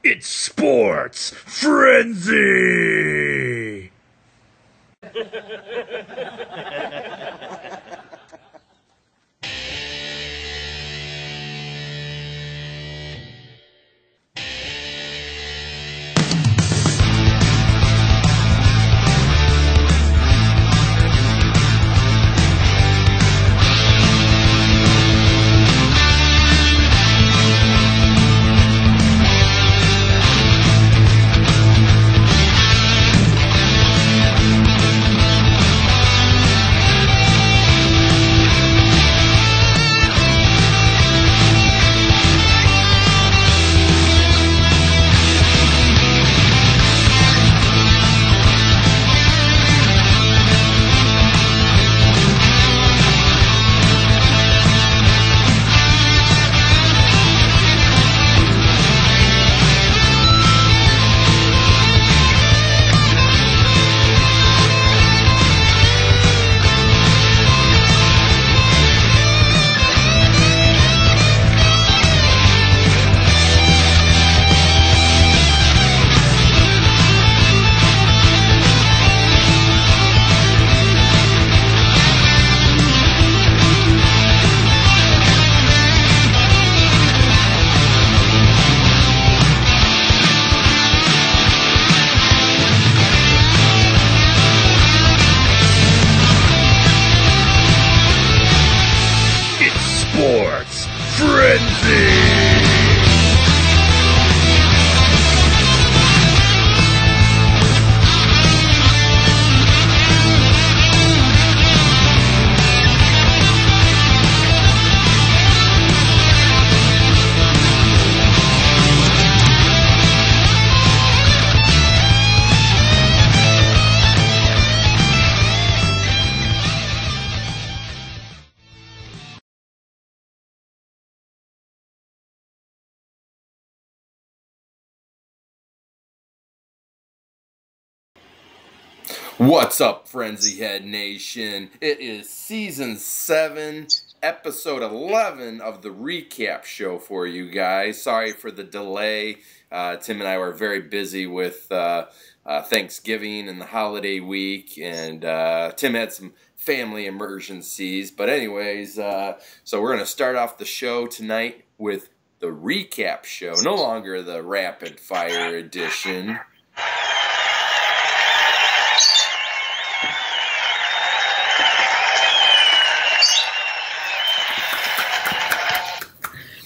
It's Sports Frenzy! Sports Frenzy! What's up, Frenzy Head Nation? It is Season 7, Episode 11 of the recap show for you guys. Sorry for the delay. Tim and I were very busy with Thanksgiving and the holiday week, and Tim had some family emergencies. But anyways, so we're going to start off the show tonight with the recap show, no longer the rapid fire edition.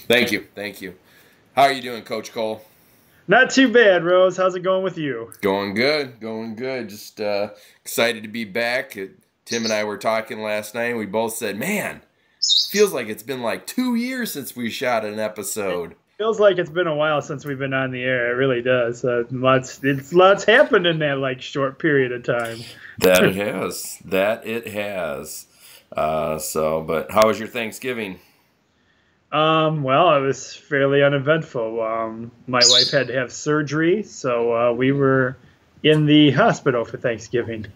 Thank you. Thank you. How are you doing, Coach Cole? Not too bad, Rose. How's it going with you? Going good. Going good. Just excited to be back. Tim and I were talking last night, and we both said, man, feels like it's been like 2 years since we shot an episode. It feels like it's been a while since we've been on the air. It really does. Lots happened in that like short period of time. That it has. That it has. But how was your Thanksgiving? Well, it was fairly uneventful. My wife had to have surgery, so we were in the hospital for Thanksgiving.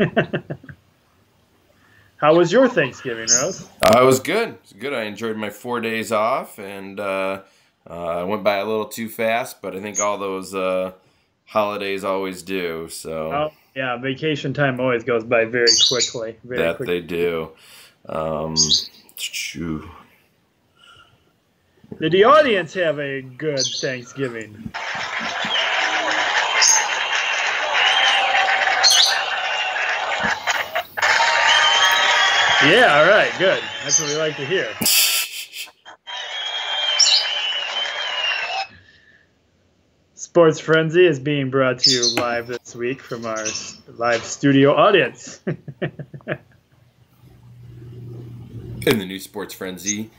How was your Thanksgiving, Rose? It was good. It was good. I enjoyed my 4 days off, and I went by a little too fast, but I think all those holidays always do. So. Oh, yeah, vacation time always goes by very quickly. That they do. Did the audience have a good Thanksgiving? Yeah, all right, good. That's what we like to hear. Sports Frenzy is being brought to you live this week from our live studio audience. In the new Sports Frenzy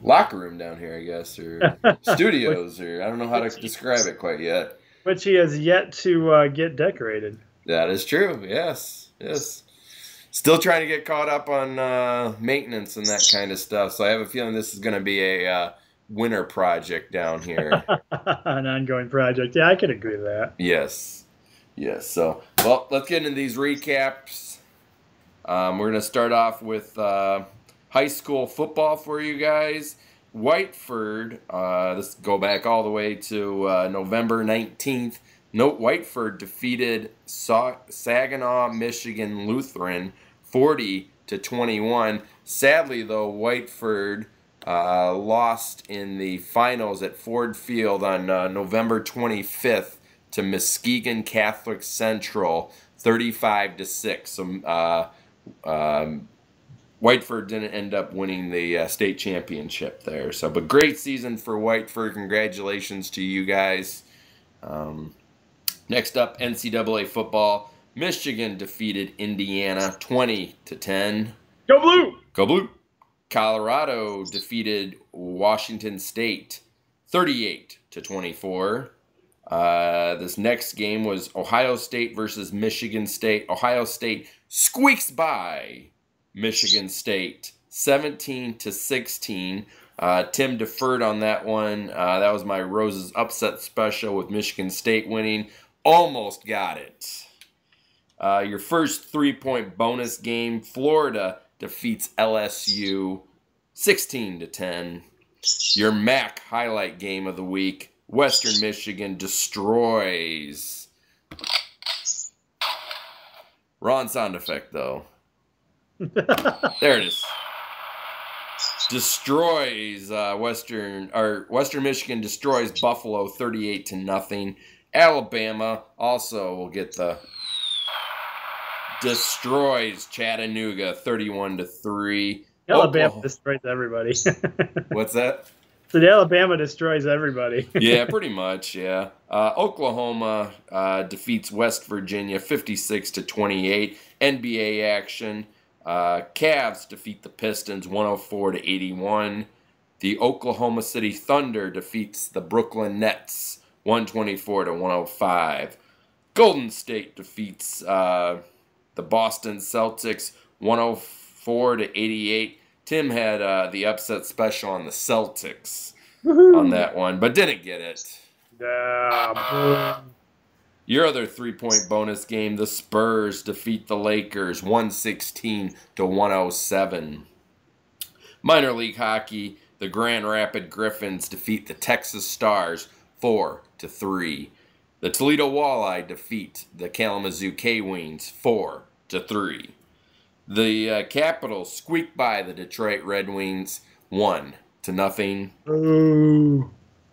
locker room down here, I guess, or studios, or I don't know how to describe it quite yet. Which he has yet to get decorated. That is true. Yes, yes. Still trying to get caught up on maintenance and that kind of stuff. So I have a feeling this is going to be a winter project down here. An ongoing project. Yeah, I could agree with that. Yes, yes. So, well, let's get into these recaps. We're going to start off with high school football for you guys. Whiteford, this go back all the way to November 19th. Whiteford defeated Saginaw, Michigan Lutheran 40-21. Sadly, though, Whiteford lost in the finals at Ford Field on November 25th to Muskegon Catholic Central 35-6. So Whiteford didn't end up winning the state championship there. So, but great season for Whiteford. Congratulations to you guys. Next up, NCAA football. Michigan defeated Indiana 20-10. Go Blue! Go Blue! Colorado defeated Washington State 38-24. This next game was Ohio State versus Michigan State. Ohio State squeaks by Michigan State 17-16. Tim deferred on that one. That was my Roses upset special with Michigan State winning. Almost got it. Your first 3-point bonus game, Florida defeats LSU 16-10. Your MAC highlight game of the week, Western Michigan destroys. Wrong sound effect, though. There it is. Destroys Western Michigan destroys Buffalo 38-0. Alabama also will get the destroys Chattanooga 31-3. Alabama destroys everybody. What's that? So Alabama destroys everybody. Yeah, pretty much. Yeah. Oklahoma defeats West Virginia 56-28. NBA action. Cavs defeat the Pistons 104-81. The Oklahoma City Thunder defeats the Brooklyn Nets 124-105. Golden State defeats the Boston Celtics 104-88. Tim had the upset special on the Celtics on that one, but didn't get it. Your other 3-point bonus game, the Spurs defeat the Lakers 116-107. Minor league hockey, the Grand Rapids Griffins defeat the Texas Stars 4-3. The Toledo Walleye defeat the Kalamazoo K-Wings 4-3. The Capitals squeak by the Detroit Red Wings 1-0. Ooh.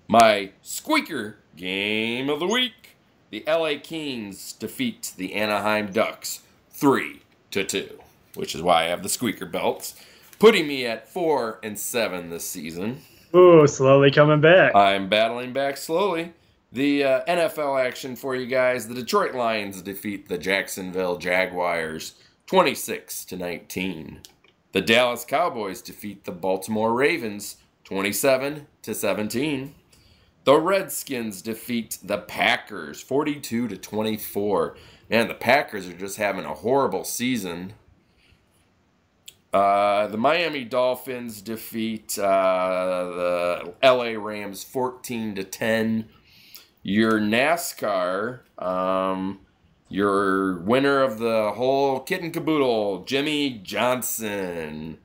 My squeaker game of the week, the LA Kings defeat the Anaheim Ducks 3-2, which is why I have the squeaker belts, putting me at 4-7 this season. Ooh, slowly coming back. I'm battling back slowly. The NFL action for you guys, the Detroit Lions defeat the Jacksonville Jaguars 26-19. The Dallas Cowboys defeat the Baltimore Ravens 27-17. The Redskins defeat the Packers 42-24. Man, the Packers are just having a horrible season. The Miami Dolphins defeat the LA Rams 14-10. Your NASCAR, your winner of the whole kit and caboodle, Jimmy Johnson.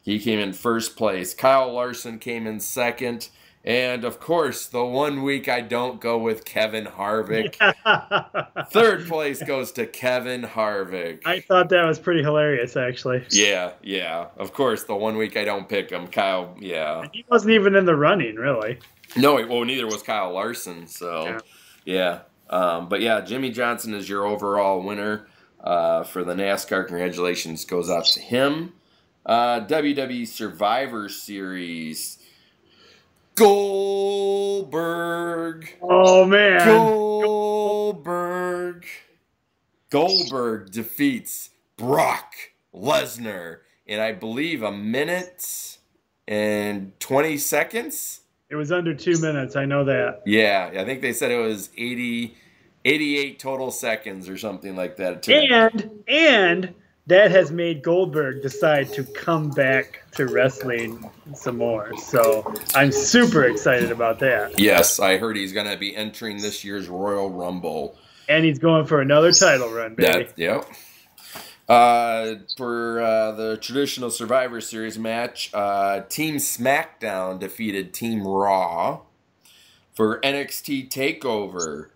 He came in first place. Kyle Larson came in second. And, of course, the 1 week I don't go with Kevin Harvick. Third place goes to Kevin Harvick. I thought that was pretty hilarious, actually. Yeah. Of course, the 1 week I don't pick him. Kyle, yeah. He wasn't even in the running, really. No, well, neither was Kyle Larson. So, yeah. But, yeah, Jimmy Johnson is your overall winner for the NASCAR. Congratulations goes out to him. WWE Survivor Series. Goldberg. Oh, man. Goldberg defeats Brock Lesnar in, I believe, 1 minute and 20 seconds. It was under 2 minutes. I know that. Yeah, I think they said it was 88 total seconds or something like that. And that has made Goldberg decide to come back to wrestling some more. So I'm super excited about that. Yes, I heard he's going to be entering this year's Royal Rumble. And he's going for another title run, baby. Yep. For the traditional Survivor Series match, Team SmackDown defeated Team Raw. For NXT TakeOver,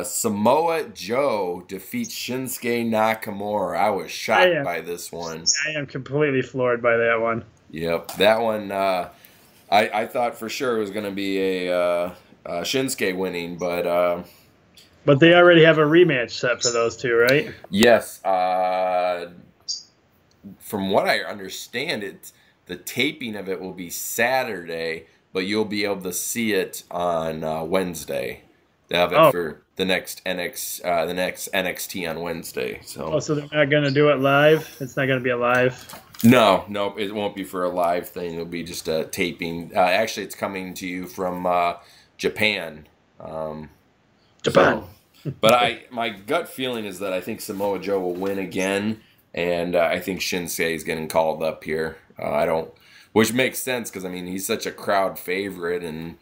Samoa Joe defeats Shinsuke Nakamura. I was shocked by this one. I am completely floored by that one. Yep, that one. I thought for sure it was going to be a Shinsuke winning, but they already have a rematch set for those two, right? yes. From what I understand, the taping of it will be Saturday, but you'll be able to see it on Wednesday. They have it for the next NXT on Wednesday. So they're not going to do it live? It's not going to be a live? No, it won't be for a live thing. It'll be just a taping. Actually, it's coming to you from Japan. Japan. But my gut feeling is that I think Samoa Joe will win again, and I think Shinsuke is getting called up here. Which makes sense because he's such a crowd favorite, and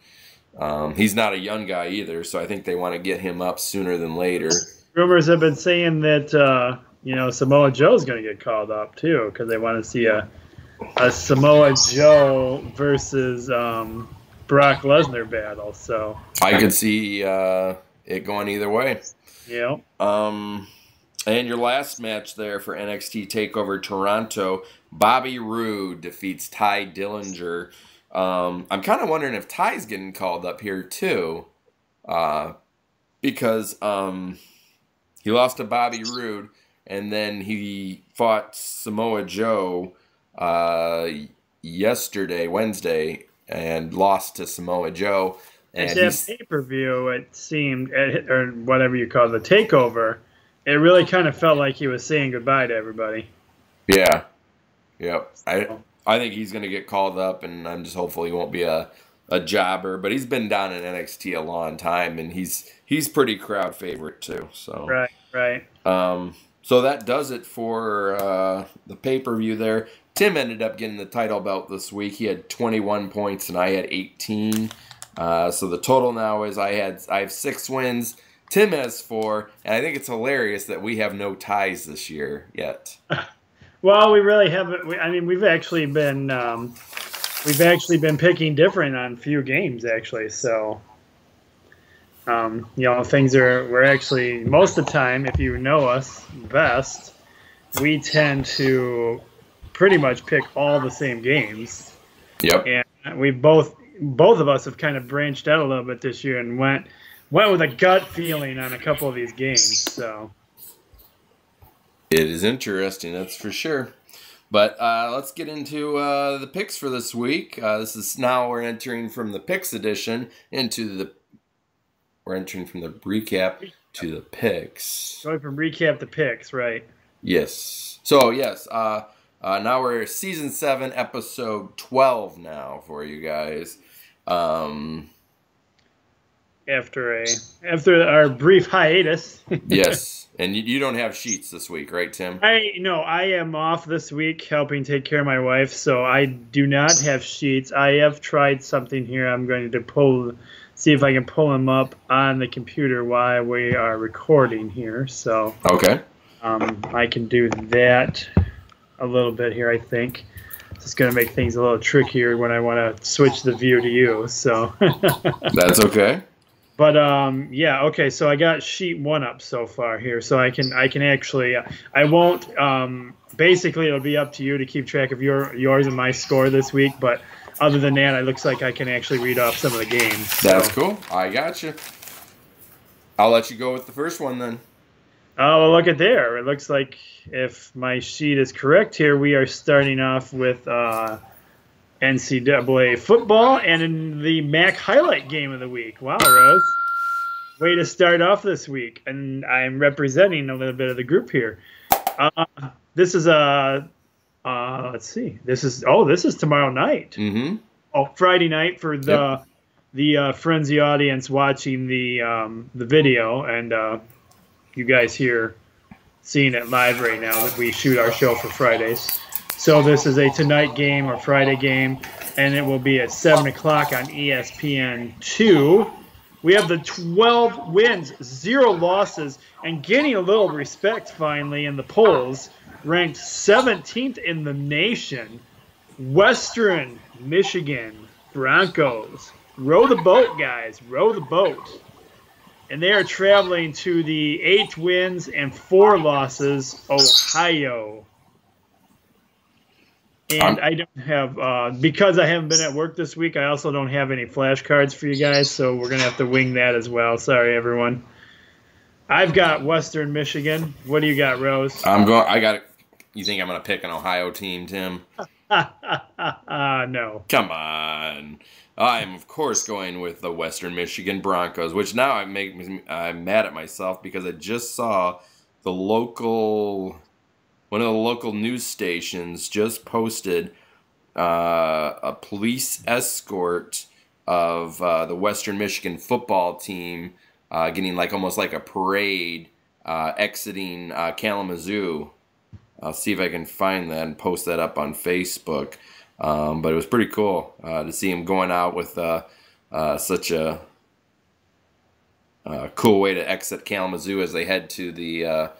he's not a young guy either. So I think they want to get him up sooner than later. Rumors have been saying that Samoa Joe's going to get called up too because they want to see a Samoa Joe versus Brock Lesnar battle. So I could see it going either way. Yeah. And your last match there for NXT TakeOver Toronto, Bobby Roode defeats Ty Dillinger. I'm kind of wondering if Ty's getting called up here too, because he lost to Bobby Roode, and then he fought Samoa Joe Wednesday, and lost to Samoa Joe. And that pay-per-view, it seemed, or whatever you call the takeover, it really kind of felt like he was saying goodbye to everybody. Yeah. Yep. I think he's going to get called up, and I'm just hopeful he won't be a jobber. But he's been down in NXT a long time, and he's pretty crowd favorite too. So right. So that does it for the pay-per-view there. Tim ended up getting the title belt this week. He had 21 points, and I had 18. So the total now is I have 6 wins. Tim has 4, and I think it's hilarious that we have no ties this year yet. Well, we really haven't. We've actually been picking different on a few games actually. So, we're actually most of the time, if you know us best, we tend to pretty much pick all the same games. Yep. And we both of us have kind of branched out a little bit this year and went with a gut feeling on a couple of these games. So it is interesting, that's for sure. But let's get into the picks for this week. We're entering from the picks edition we're entering from the recap to the picks. Going from recap to picks, right? Yes. So yes, now we're season 7, episode 12 now for you guys. After our brief hiatus. Yes, and you don't have sheets this week, right, Tim? I am off this week helping take care of my wife, so I do not have sheets. I have tried something here. I'm going to see if I can pull them up on the computer while we are recording here. So okay, I can do that a little bit here. I think it's going to make things a little trickier when I want to switch the view to you. So that's okay. But okay. So I got sheet 1 up so far here, so I can actually I won't. Basically, it'll be up to you to keep track of yours and my score this week. But other than that, it looks like I can actually read off some of the games. So. That's cool. I got you. I'll let you go with the first one then. Oh, well, look at there. It looks like if my sheet is correct here, we are starting off with NCAA football and in the MAC highlight game of the week. Wow, Rose. Way to start off this week. And I'm representing a little bit of the group here. This is let's see. This is tomorrow night. Mm-hmm. Oh, Friday night for the Frenzy audience watching the video, and you guys here seeing it live right now that we shoot our show for Fridays. So this is a tonight game or Friday game, and it will be at 7 o'clock on ESPN2. We have the 12 wins, 0 losses, and getting a little respect finally in the polls. Ranked 17th in the nation. Western Michigan Broncos. Row the boat, guys. Row the boat. And they are traveling to the 8 wins and 4 losses, Ohio. And I don't have, because I haven't been at work this week, I also don't have any flashcards for you guys, so we're going to have to wing that as well. Sorry, everyone. I've got Western Michigan. What do you got, Rose? You think I'm going to pick an Ohio team, Tim? No. Come on. I'm, of course, going with the Western Michigan Broncos, which now I'm mad at myself because I just saw one of the local news stations just posted a police escort of the Western Michigan football team getting almost like a parade exiting Kalamazoo. I'll see if I can find that and post that up on Facebook. But it was pretty cool to see him going out with such a cool way to exit Kalamazoo as they head to the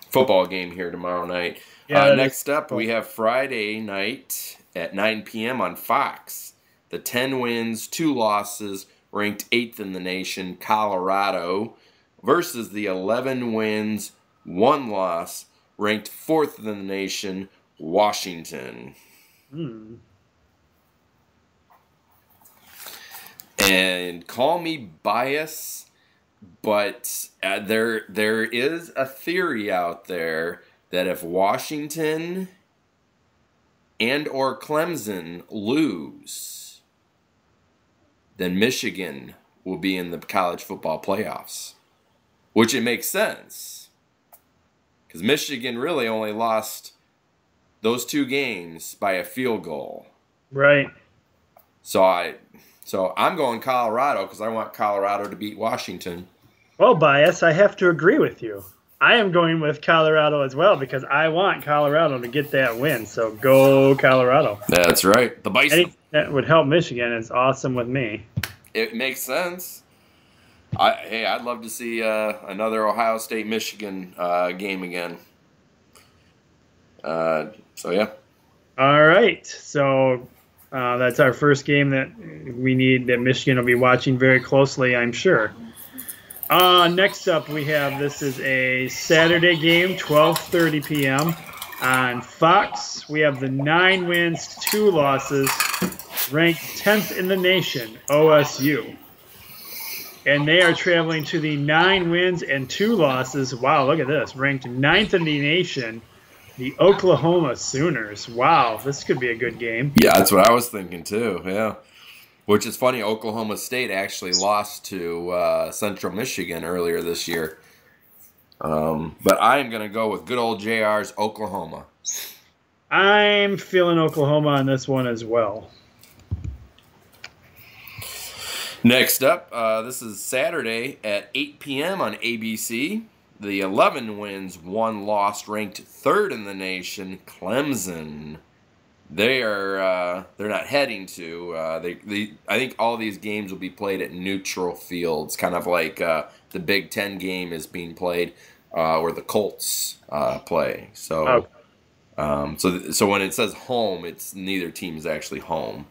football game here tomorrow night. Yeah, next up, we have Friday night at 9 p.m. on Fox. The 10 wins, 2 losses, ranked 8th in the nation, Colorado, versus the 11 wins, 1 loss, ranked 4th in the nation, Washington. And call me biased, but there is a theory out there that if Washington and or Clemson lose, then Michigan will be in the college football playoffs, which it makes sense because Michigan really only lost those 2 games by a field goal. Right. So I'm going Colorado because I want Colorado to beat Washington. Well, bias, I have to agree with you. I am going with Colorado as well because I want Colorado to get that win. So go Colorado. That's right. The Bison. Anything that would help Michigan is awesome with me. It makes sense. I'd love to see another Ohio State-Michigan game again. Yeah. All right. So that's our first game that we need that Michigan will be watching very closely, I'm sure. Next up, we have, this is a Saturday game, 12:30 p.m. on Fox. We have the 9 wins, 2 losses, ranked 10th in the nation, OSU. And they are traveling to the 9 wins and 2 losses. Wow, look at this. Ranked 9th in the nation, the Oklahoma Sooners. Wow, this could be a good game. Yeah, that's what I was thinking too, yeah. Which is funny, Oklahoma State actually lost to Central Michigan earlier this year. But I am going to go with good old JR's Oklahoma. I'm feeling Oklahoma on this one as well. Next up, this is Saturday at 8 p.m. on ABC. The 11 wins, 1 loss, ranked 3rd in the nation, Clemson. They're not heading to. I think all these games will be played at neutral fields, kind of like the Big Ten game is being played, where the Colts play. So, so when it says home, it's neither team is actually home.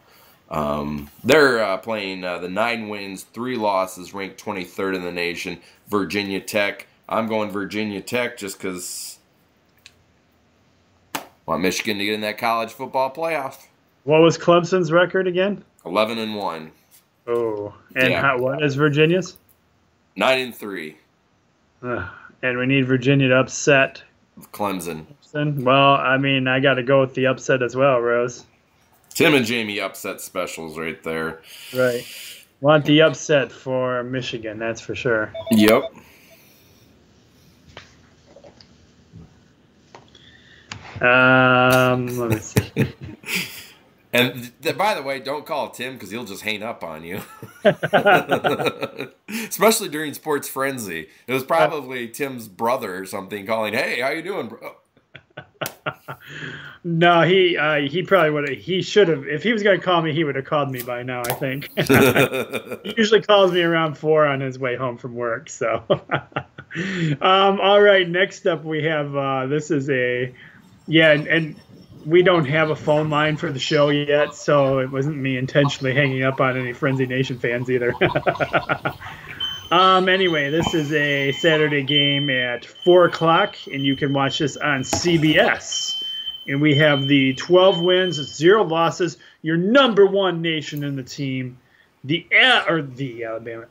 They're playing the 9 wins, 3 losses, ranked 23rd in the nation, Virginia Tech. I'm going Virginia Tech just because I want Michigan to get in that college football playoff. What was Clemson's record again? 11-1. Oh, and what is Virginia's? 9-3. And we need Virginia to upset Clemson. Well, I mean, I got to go with the upset as well, Rose. Tim and Jamie upset specials right there. Right. Want the upset for Michigan, that's for sure. Yep. Let me see. And by the way, don't call Tim because he'll just hang up on you. Especially during Sports Frenzy. It was probably Tim's brother or something calling, "Hey, how you doing, bro?" No, he probably would have. He should have. If he was going to call me, he would have called me by now, I think. He usually calls me around 4 on his way home from work. So, all right. Next up, we have this is and we don't have a phone line for the show yet, so it wasn't me intentionally hanging up on any Frenzy Nation fans either. Anyway, this is a Saturday game at 4 o'clock, and you can watch this on CBS. And we have the 12 wins, 0 losses, your number 1 nation in the team,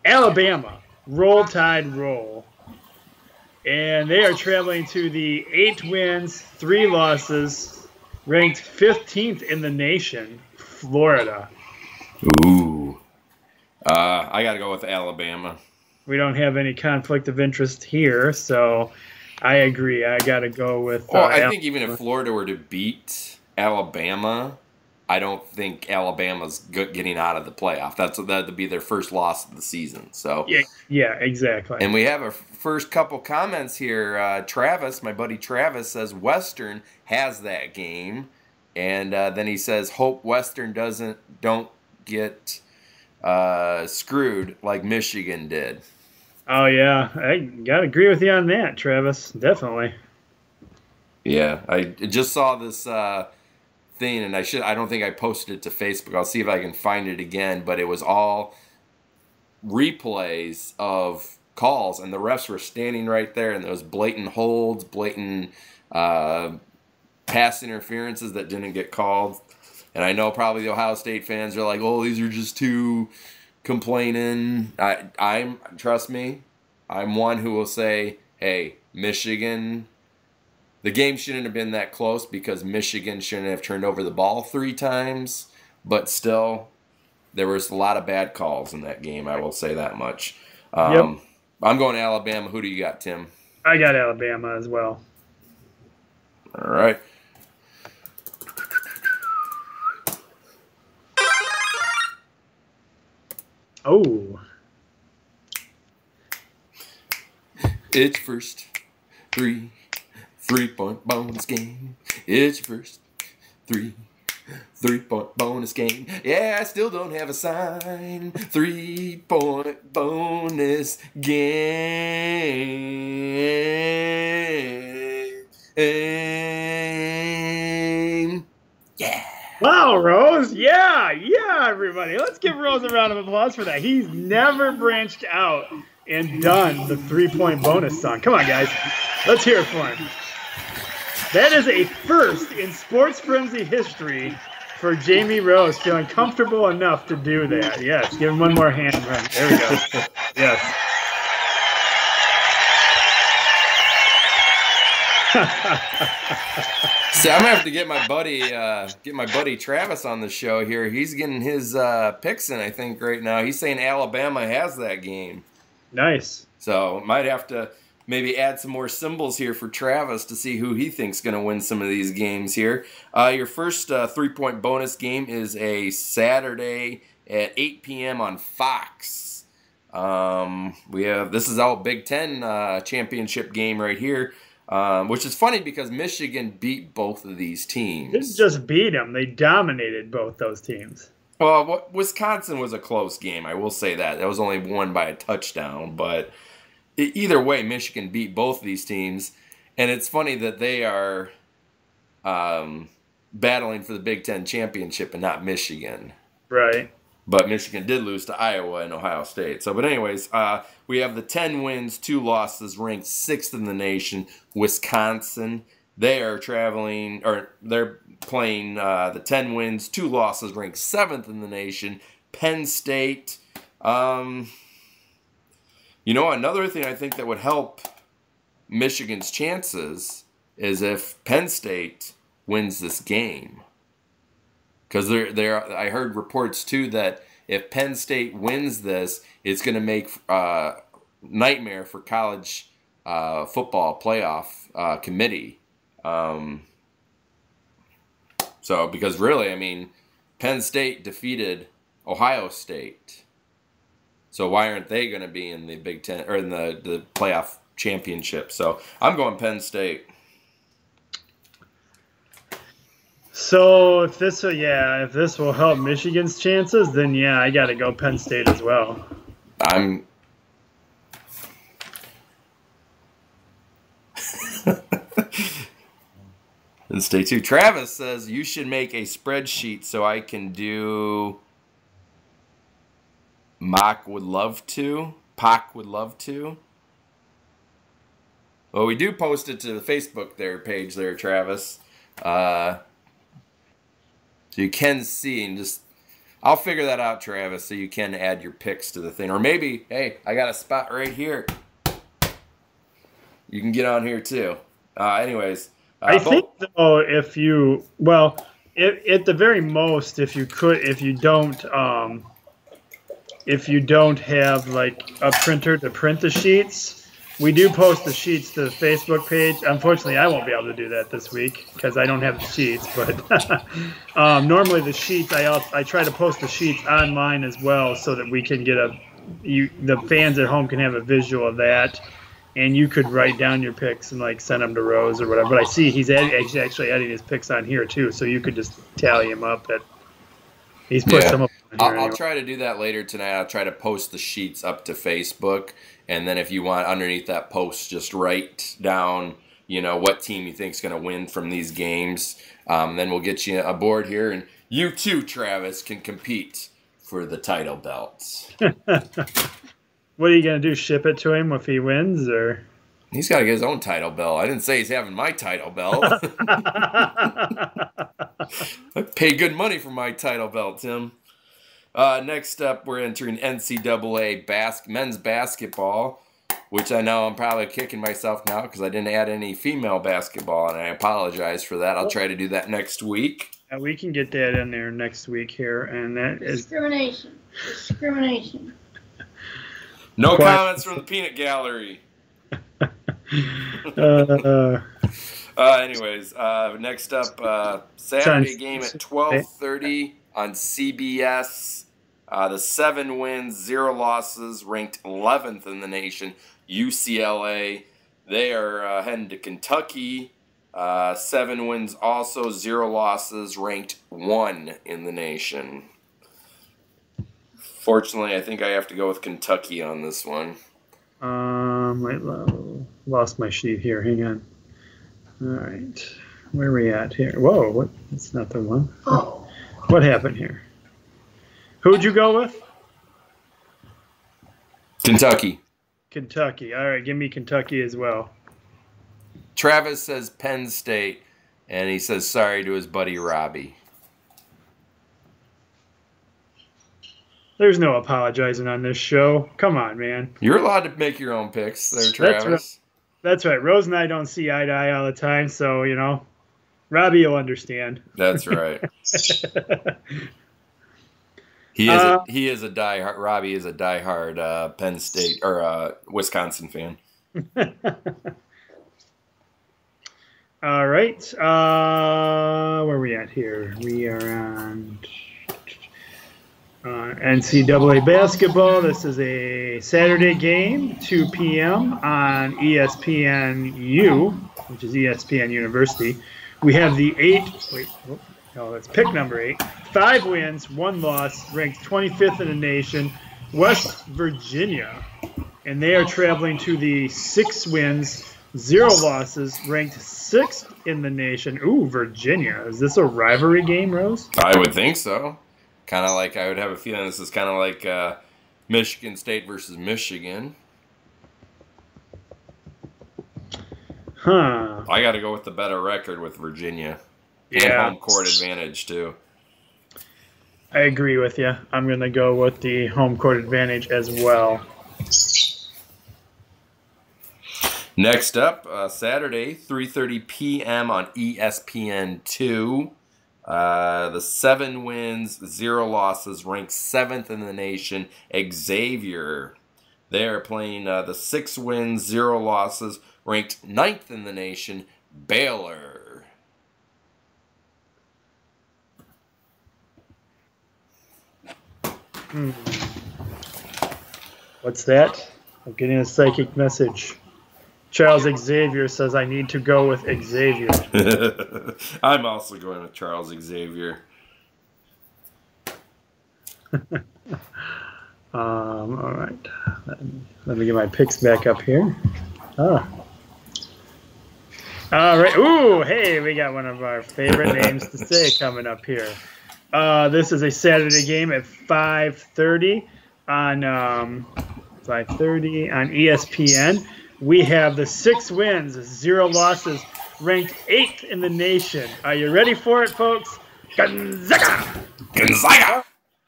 Alabama, Roll Tide Roll. And they are traveling to the 8 wins, 3 losses, ranked 15th in the nation, Florida. Ooh. I got to go with Alabama. We don't have any conflict of interest here, so I agree. I got to go with I think even if Florida were to beat Alabama, I don't think Alabama's getting out of the playoff. That'd be their first loss of the season. So yeah, exactly. And we have our first couple comments here. Travis, my buddy Travis, says Western has that game, and then he says hope Western don't get screwed like Michigan did. Oh yeah, I gotta agree with you on that, Travis. Definitely. Yeah, I just saw this thing, and I don't think I posted it to Facebook. I'll see if I can find it again. But it was all replays of calls, and the refs were standing right there, and there was blatant holds, blatant pass interferences that didn't get called. And I know probably the Ohio State fans are like, "Oh, these are just too complaining." Trust me, I'm one who will say, "Hey, Michigan, the game shouldn't have been that close because Michigan shouldn't have turned over the ball 3 times." But still, there was a lot of bad calls in that game. I will say that much. Yep. I'm going to Alabama. Who do you got, Tim? I got Alabama as well. All right. Oh. It's first 3-point bonus game. It's your first 3-point bonus game. Yeah, I still don't have a sign. 3-point bonus game. Yeah. Wow, Rose. Yeah, everybody. Let's give Rose a round of applause for that. He's never branched out and done the 3-point bonus song. Come on, guys. Let's hear it for him. That is a first in Sports Frenzy history for Jamie Rose, feeling comfortable enough to do that. Yes, give him one more hand run. There we go. Yes. See, I'm gonna have to get my buddy Travis on the show here. He's getting his picks in, I think, right now. He's saying Alabama has that game. Nice. So might have to maybe add some more symbols here for Travis to see who he thinks going to win some of these games here. Your first 3-point bonus game is a Saturday at 8 p.m. on Fox. This is our Big Ten championship game right here. Which is funny because Michigan beat both of these teams. Didn't just beat them; they dominated both those teams. Well, Wisconsin was a close game. I will say that. That was only won by a touchdown. But either way, Michigan beat both of these teams. And it's funny that they are battling for the Big Ten championship and not Michigan. Right. But Michigan did lose to Iowa and Ohio State. But anyways, we have the 10 wins, 2 losses, ranked 6th in the nation, Wisconsin. They're playing the 10 wins, 2 losses, ranked 7th in the nation, Penn State. Another thing I think that would help Michigan's chances is if Penn State wins this game. Because I heard reports, too, that if Penn State wins this, it's going to make nightmare for college football playoff committee. Because really, I mean, Penn State defeated Ohio State. So why aren't they going to be in the Big Ten or in the playoff championship? So I'm going Penn State. So if this will help Michigan's chances, then yeah, I got to go Penn State as well. I'm. And stay tuned. Travis says you should make a spreadsheet so I can do. Pac would love to. Well, we do post it to the Facebook page there, Travis. So you can see and just. I'll figure that out, Travis, so you can add your picks to the thing. Or maybe, hey, I got a spot right here. You can get on here too. Anyways. I think though, at the very most, if you don't have like a printer to print the sheets, we do post the sheets to the Facebook page. Unfortunately, I won't be able to do that this week because I don't have the sheets. But normally the sheets, I try to post the sheets online as well so that we can get the fans at home can have a visual of that. And you could write down your picks and like send them to Rose or whatever. But I see he's actually adding his picks on here too, so you could just tally them up. He's put some up. I'll try to do that later tonight. I'll try to post the sheets up to Facebook, and then if you want underneath that post, just write down what team you think is going to win from these games. Then we'll get you aboard here, and you too, Travis, can compete for the title belts. What are you going to do, ship it to him if he wins? Or he's got to get his own title belt. I didn't say he's having my title belt. I pay good money for my title belt, Tim. Next up, we're entering NCAA men's basketball, which I know I'm probably kicking myself now because I didn't add any female basketball, and I apologize for that. I'll try to do that next week. We can get that in there next week here, and that is discrimination. No comments from the peanut gallery. Anyways, next up, Saturday game at 12:30 on CBS. The 7 wins, 0 losses, ranked 11th in the nation. UCLA, they are heading to Kentucky. 7 wins, also 0 losses, ranked 1 in the nation. Fortunately, I think I have to go with Kentucky on this one. Lost my sheet here. Hang on. All right. Where are we at here? Whoa, what? That's not the one. Oh. What happened here? Who'd you go with? Kentucky. Kentucky. All right, give me Kentucky as well. Travis says Penn State, and he says sorry to his buddy Robbie. There's no apologizing on this show. Come on, man. You're allowed to make your own picks there, Travis. That's right. Rose and I don't see eye to eye all the time, so, Robbie will understand. That's right. Robbie is a diehard Penn State or Wisconsin fan. All right. Where are we at here? We are on NCAA basketball. This is a Saturday game, 2 p.m. on ESPNU, which is ESPN University. We have the that's pick number 8. 5 wins, 1 loss, ranked 25th in the nation, West Virginia. And they are traveling to the 6 wins, 0 losses, ranked 6th in the nation. Ooh, Virginia. Is this a rivalry game, Rose? I would think so. Kind of like, I would have a feeling this is kind of like Michigan State versus Michigan. Huh. I got to go with the better record with Virginia. Yeah. And home court advantage, too. I agree with you. I'm going to go with the home court advantage as well. Next up, Saturday, 3:30 p.m. on ESPN2. The 7 wins, 0 losses, ranked 7th in the nation, Xavier. They are playing the 6 wins, 0 losses, ranked 9th in the nation, Baylor. What's that? I'm getting a psychic message. Charles Xavier says I need to go with Xavier. I'm also going with Charles Xavier. All right. Let me get my picks back up here. Oh. All right. Ooh, hey, we got one of our favorite names to say coming up here. This is a Saturday game at 5:30 on 5:30 on ESPN. We have the 6 wins, 0 losses, ranked 8th in the nation. Are you ready for it, folks? Gonzaga! Gonzaga!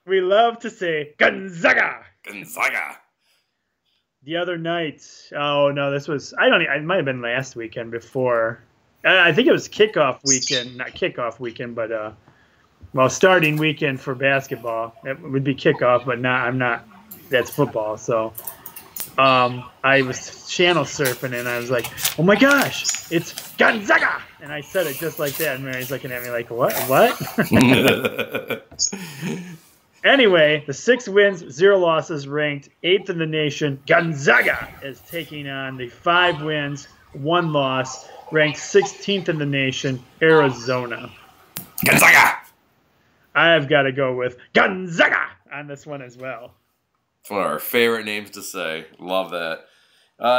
We love to say Gonzaga! Gonzaga! The other night, oh no, this was, it might have been last weekend before. I think it was kickoff weekend, not kickoff weekend, but, starting weekend for basketball. It would be kickoff, but that's football, so. I was channel surfing and I was like, oh my gosh, it's Gonzaga! And I said it just like that, and Mary's looking at me like, what? Anyway, the 6 wins, 0 losses, ranked 8th in the nation. Gonzaga is taking on the 5 wins, 1 loss, ranked 16th in the nation, Arizona. Gonzaga! I've got to go with Gonzaga on this one as well. It's one of our favorite names to say. Love that.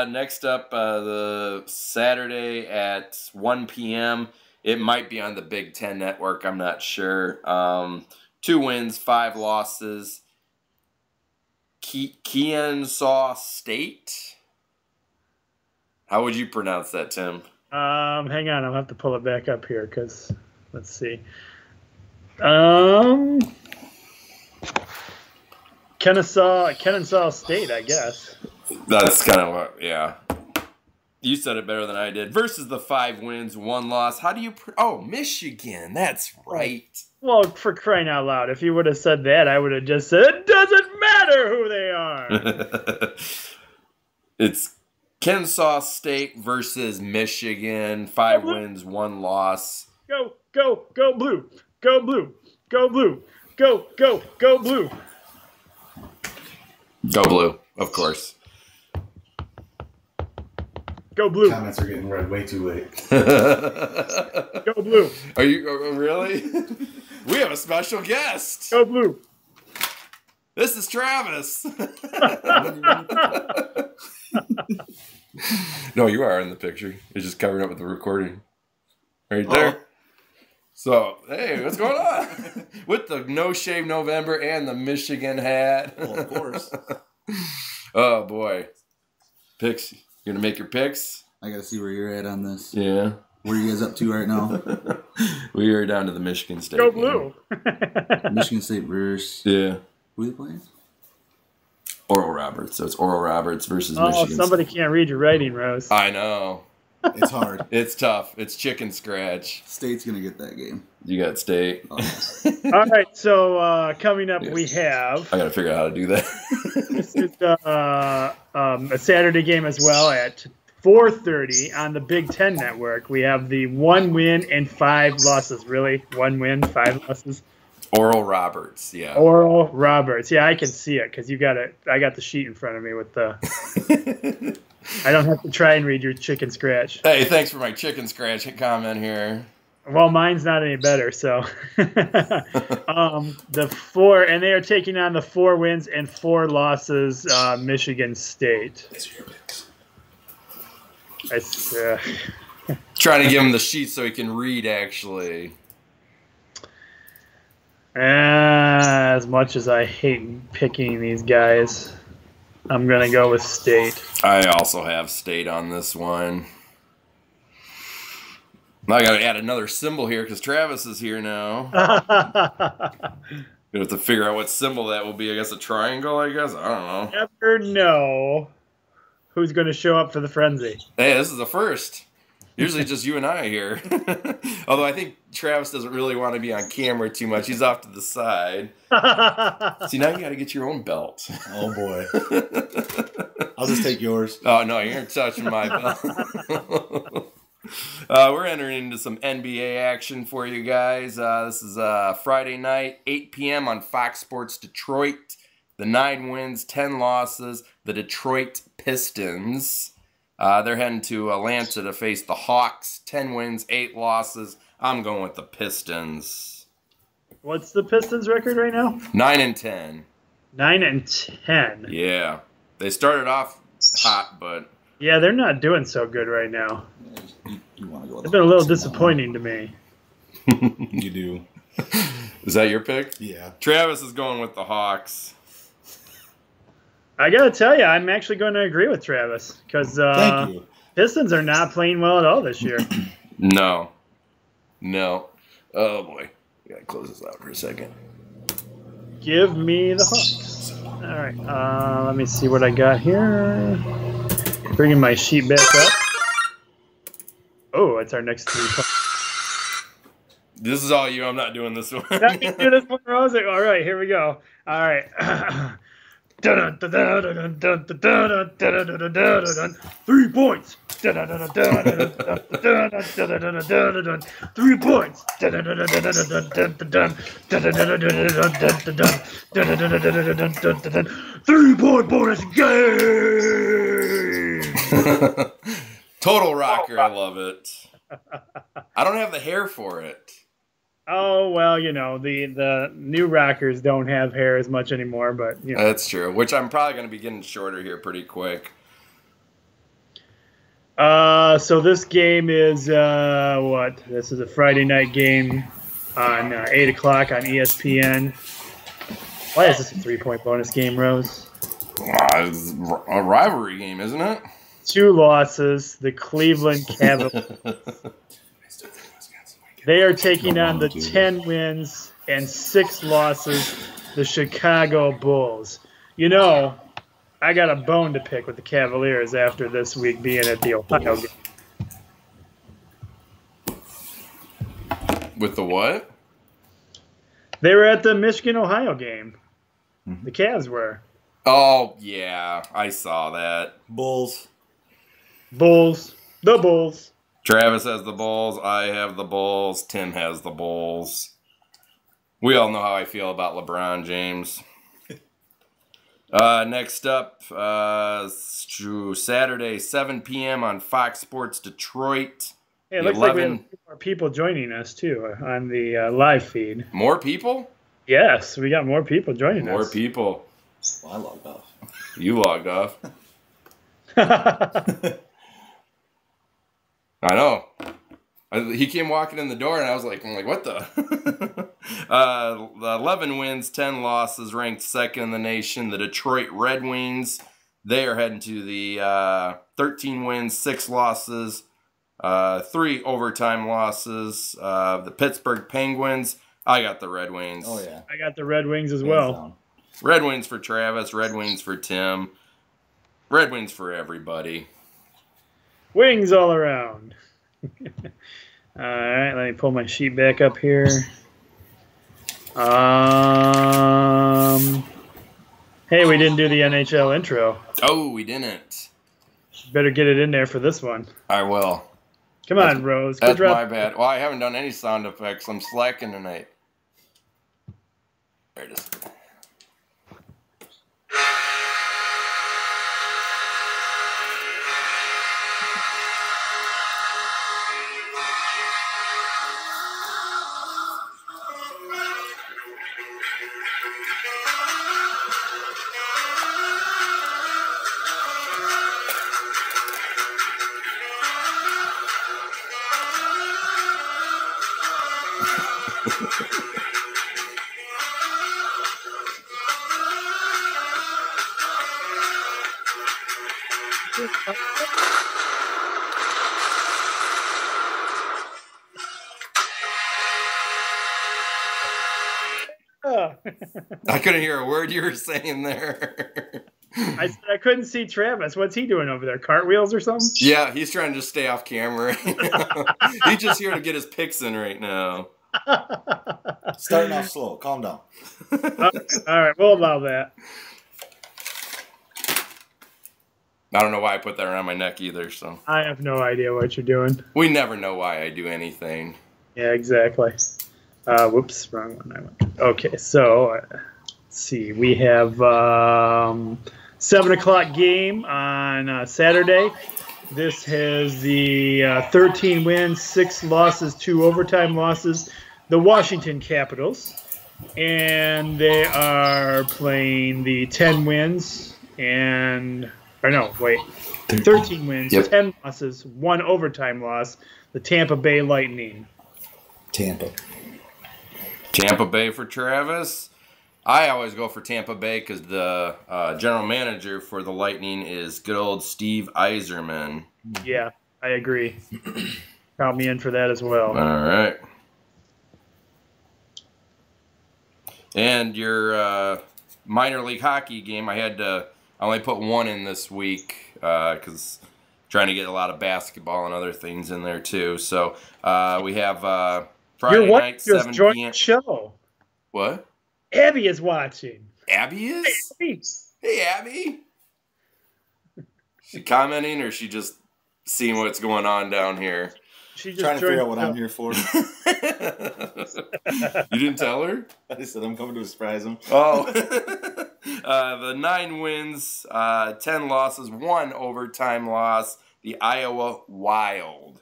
Next up, the Saturday at 1 p.m. It might be on the Big Ten Network. I'm not sure. 2 wins, 5 losses. Kennesaw State. How would you pronounce that, Tim? Hang on. I'll have to pull it back up here because let's see. Kennesaw State, I guess. That's kind of what, yeah. You said it better than I did. Versus the 5 wins, 1 loss. How do you... Michigan. That's right. Well, for crying out loud, if you would have said that, I would have just said, it doesn't matter who they are. It's Kennesaw State versus Michigan. 5 wins, 1 loss. Go blue. Go blue. Go blue. Go blue. Go blue, of course. Go blue. Comments are getting read way too late. Go blue. Are you really? We have a special guest. Go blue. This is Travis. No, you are in the picture. It's just covering up with the recording. Right there. Oh. So, hey, what's going on? With the No Shave November and the Michigan hat. Well, of course. Oh, boy. Picks. You going to make your picks? I got to see where you're at on this. Yeah. Where are you guys up to right now? We are down to the Michigan State. Go blue. Michigan State versus... Yeah. Who are they playing? Oral Roberts. So it's Oral Roberts versus Michigan somebody State. Can't read your writing, Rose. I know. It's hard. It's tough. It's chicken scratch. State's going to get that game. You got State. Oh. All right, so coming up we have... I got to figure out how to do that. This is a Saturday game as well at 4:30 on the Big Ten Network. We have the 1 win and 5 losses. Really? 1 win, 5 losses? Oral Roberts, yeah. Oral Roberts. Yeah, I can see it because you got it. I got the sheet in front of me with the... I don't have to try and read your chicken scratch. Hey, thanks for my chicken scratch comment here. Well, mine's not any better, so. The 4, and they are taking on the 4 wins and 4 losses, Michigan State. These are your picks. It's, Trying to give him the sheet so he can read, actually. As much as I hate picking these guys, I'm going to go with State. I also have State on this one. I got to add another symbol here because Travis is here now. You have to figure out what symbol that will be. I guess a triangle, I guess. I don't know. Never know who's going to show up for the frenzy. Hey, this is the first. Usually just you and I here. Although I think Travis doesn't really want to be on camera too much. He's off to the side. See, now you got to get your own belt. Oh, boy. I'll just take yours. Oh, no, you're touching my belt. We're entering into some NBA action for you guys. This is Friday night, 8 p.m. on Fox Sports Detroit. The 9 wins, 10 losses. The Detroit Pistons They're heading to Atlanta to face the Hawks. 10 wins, 8 losses. I'm going with the Pistons. What's the Pistons record right now? 9-10. 9-10. Yeah. They started off hot, but... Yeah, they're not doing so good right now. You want to go with It's been a little disappointing to me. You do. Is that your pick? Yeah. Travis is going with the Hawks. I gotta tell you, I'm actually going to agree with Travis because Thank you. Pistons are not playing well at all this year. No. Oh, boy. We gotta close this out for a second. Give me the Hawks. All right, let me see what I got here. Bringing my sheet back up. Oh, it's our next 3 points. This is all you. I'm not doing this one. I can do this one, Rose. All right, here we go. All right. 3 points. 3 points. 3-point bonus game. Total rocker. I love it. I don't have the hair for it. Oh, well, you know, the new rockers don't have hair as much anymore, but, you know. That's true, which I'm probably going to be getting shorter here pretty quick. So this game is, what? This is a Friday night game on 8 o'clock on ESPN. Why is this a 3-point bonus game, Rose? It's a rivalry game, isn't it? 2 losses, the Cleveland Cavaliers. They are taking on the 10 wins and 6 losses, the Chicago Bulls. You know, I got a bone to pick with the Cavaliers after this week being at the Ohio game. With the what? They were at the Michigan-Ohio game. The Cavs were. Oh, yeah. I saw that. Bulls. Bulls. The Bulls. Travis has the Bulls. I have the Bulls. Tim has the Bulls. We all know how I feel about LeBron James. Next up, Saturday, 7 p.m. on Fox Sports Detroit. Hey, it looks like we have more people joining us, too, on the live feed. More people? Yes, we got more people joining us. More people. Well, I logged off. You logged off. I know. He came walking in the door, and I'm like, what the? 11 wins, 10 losses, ranked second in the nation. The Detroit Red Wings, they are heading to the 13 wins, 6 losses, 3 overtime losses. The Pittsburgh Penguins, I got the Red Wings. Oh, yeah. I got the Red Wings as well. Red Wings for Travis, Red Wings for Tim, Red Wings for everybody. Wings all around. All right, let me pull my sheet back up here. Hey, we didn't do the NHL intro. Oh, we didn't. Better get it in there for this one. I will. Come on, Rose. That's my bad. Well, I haven't done any sound effects. I'm slacking tonight. There it is. I couldn't hear a word you were saying there. I said I couldn't see Travis. What's he doing over there? Cartwheels or something? Yeah, he's trying to just stay off camera. He's just here to get his picks in right now. Starting off slow. Calm down. All right, we'll allow that. I don't know why I put that around my neck either. So I have no idea what you're doing. We never know why I do anything. Yeah, exactly. Whoops, wrong one. I went. Okay, so let's see. We have 7 o'clock game on Saturday. This has the 13 wins, 6 losses, 2 overtime losses. The Washington Capitals. And they are playing the 10 wins and... Or no, wait. 13 wins, 10 losses, 1 overtime loss. The Tampa Bay Lightning. Tampa Bay for Travis. I always go for Tampa Bay because the general manager for the Lightning is good old Steve Yzerman. Yeah, I agree. Count me in for that as well. All right. And your minor league hockey game, I only put 1 in this week because trying to get a lot of basketball and other things in there too. So we have Friday night, 7 p.m. show. What? Abby is watching. Abby is? Abby. Hey, Abby. She commenting or she just seeing what's going on down here? She just trying to figure out what I'm here for. You didn't tell her? I said I'm coming to surprise him. Oh. The 9 wins, 10 losses, 1 overtime loss. The Iowa Wild.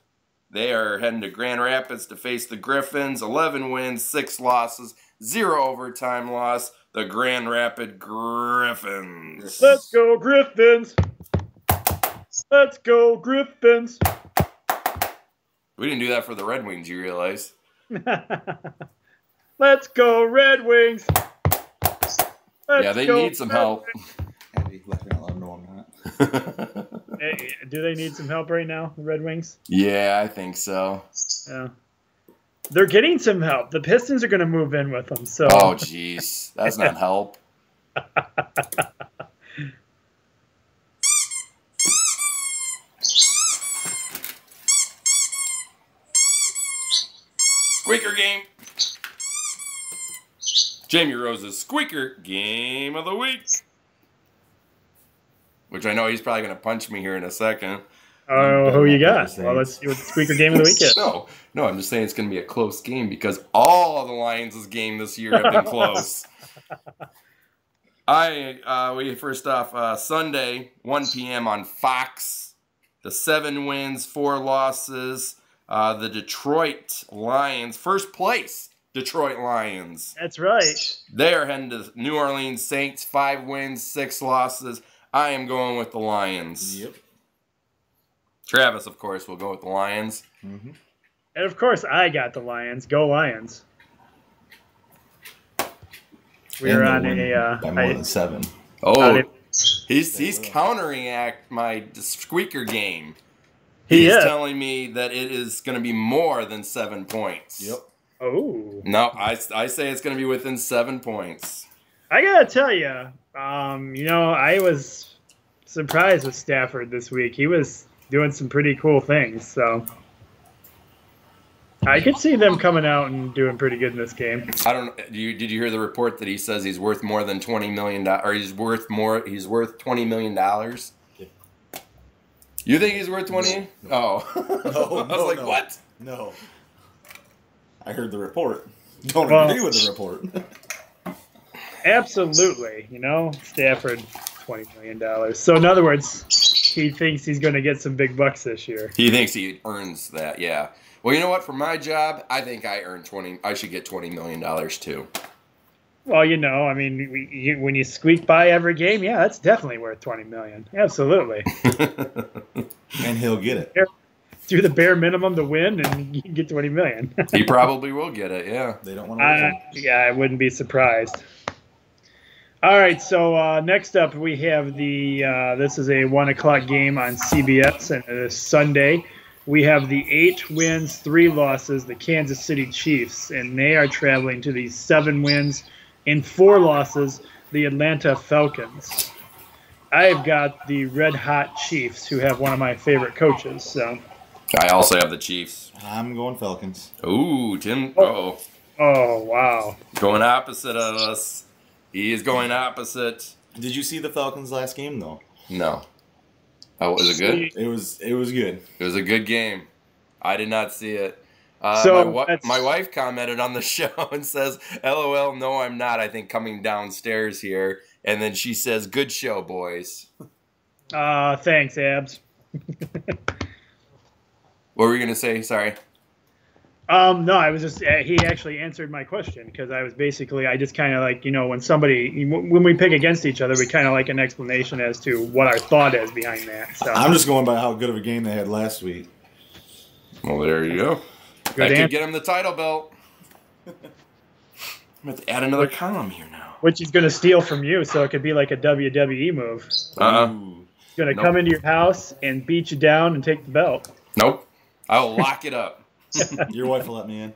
They are heading to Grand Rapids to face the Griffins. 11 wins, 6 losses, 0 overtime loss. The Grand Rapid Griffins. Let's go, Griffins. Let's go, Griffins. We didn't do that for the Red Wings, you realize? Let's go, Red Wings. Yeah, they need some help. Abby left me alone. No, I'm not. Hey, do they need some help right now, the Red Wings? Yeah, I think so. Yeah. They're getting some help. The Pistons are going to move in with them. So. Oh, jeez. That's not help. Squeaker game. Jamie Rose's Squeaker Game of the Week. Which I know he's probably going to punch me here in a second. Oh, who you got? Well, let's see what the Squeaker Game of the Week is. No, I'm just saying it's going to be a close game because all of the Lions' game this year have been close. First off, Sunday, 1 p.m. on Fox. The 7 wins, 4 losses. The Detroit Lions, first place Detroit Lions. That's right. They are heading to New Orleans Saints, 5 wins, 6 losses. I am going with the Lions. Yep. Travis, of course, will go with the Lions. Mm-hmm. And of course, I got the Lions. Go Lions. We're on by more than 7. Oh, he's countering my Squeaker game. He's telling me that it is going to be more than 7 points. Yep. Oh. No, I say it's going to be within 7 points. I gotta tell you, I was surprised with Stafford this week. He was doing some pretty cool things, so I could see them coming out and doing pretty good in this game. I don't. Did you hear the report that he says he's worth more than $20 million, or he's worth $20 million? You think he's worth 20? No. Oh, No, I was like, what? No. I heard the report. Don't agree with the report. Absolutely, Stafford, $20 million. So in other words, he thinks he's going to get some big bucks this year. He thinks he earns that. Yeah. Well, you know what? For my job, I think I should get $20 million too. Well, when you squeak by every game, yeah, that's definitely worth $20 million. Absolutely. And he'll get it. Do the bare minimum to win, and you can get $20 million. He probably will get it. Yeah. They don't want to. Yeah, I wouldn't be surprised. All right, so next up we have this is a 1 o'clock game on CBS, and it is Sunday. We have the 8 wins, 3 losses, the Kansas City Chiefs, and they are traveling to the 7 wins and 4 losses, the Atlanta Falcons. I've got the Red Hot Chiefs, who have one of my favorite coaches. So I also have the Chiefs. I'm going Falcons. Ooh, Tim. Oh, wow. Going opposite of us. He is going opposite. Did you see the Falcons' last game though? No. Oh, was it good? It was good. It was a good game. I did not see it. My wife commented on the show and says, "LOL, no, I'm not. I think coming downstairs here." And then she says, "Good show, boys." Thanks, Abs. What were you gonna say? Sorry. No, I was just he actually answered my question because I was basically I just kind of like when we pick against each other we kind of like an explanation as to what our thought is behind that. So I'm just going by how good of a game they had last week. Well, there you go. Good That could answer. get him the title belt. I'm going to add another column here now. Which he's going to steal from you, so it could be like a WWE move. He's Ooh. going to Nope. come into your house and beat you down and take the belt. Nope. I'll lock it up. Your wife will let me in.